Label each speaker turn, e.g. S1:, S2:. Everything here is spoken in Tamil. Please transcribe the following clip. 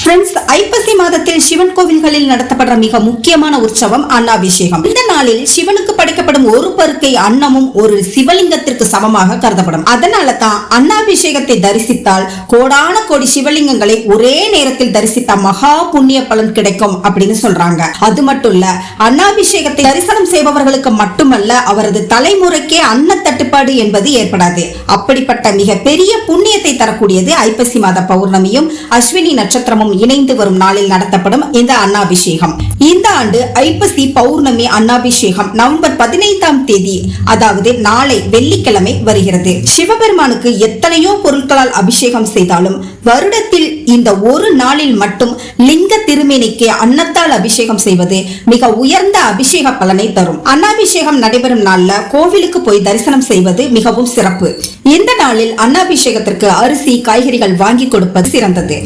S1: ஃப்ரெண்ட்ஸ், ஐப்பசி மாதத்தில் சிவன் கோவில்களில் நடத்தப்படுற மிக முக்கியமான உற்சவம் அன்னாபிஷேகம். இந்த நாளில் சிவனுக்கு படைக்கப்படும் ஒரு பருக்கை அன்னமும் ஒரு சிவலிங்கத்திற்கு சமமாக கருதப்படும். அதனால தான் அன்னாபிஷேகத்தை தரிசித்தால் கோடான கோடி சிவலிங்கங்களை ஒரே நேரத்தில் தரிசித்த மகா புண்ணிய பலன் கிடைக்கும் அப்படின்னு சொல்றாங்க. அது மட்டும் இல்ல, அன்னாபிஷேகத்தை தரிசனம் செய்பவர்களுக்கு மட்டுமல்ல, அவரது தலைமுறைக்கே அன்ன தட்டுப்பாடு என்பது ஏற்படாது. அப்படிப்பட்ட மிக பெரிய புண்ணியத்தை தரக்கூடியது ஐப்பசி மாத பௌர்ணமியும் அஸ்வினி நட்சத்திரமும் இணைந்து வரும் நாளில் நடத்தப்படும் இந்த அன்னாபிஷேகம். இந்த ஆண்டு ஐப்பசி பௌர்ணமி அன்னாபிஷேகம் நவம்பர் 15ஆம் தேதி, அதாவது நாளை வெள்ளிக்கிழமை வருகிறது. சிவபெருமானுக்கு எத்தனையோ பொருட்களால் அபிஷேகம் செய்தாலும் வருடத்தில் இந்த ஒரு நாளில் மட்டும் லிங்க திருமேனிக்கு அன்னத்தால் அபிஷேகம் செய்வது மிக உயர்ந்த அபிஷேக பலனை தரும். அன்னாபிஷேகம் நடைபெறும் நாள்ல கோவிலுக்கு போய் தரிசனம் செய்வது மிகவும் சிறப்பு. இந்த நாளில் அன்னாபிஷேகத்திற்கு அரிசி, காய்கறிகள் வாங்கி கொடுப்பது சிறந்தது.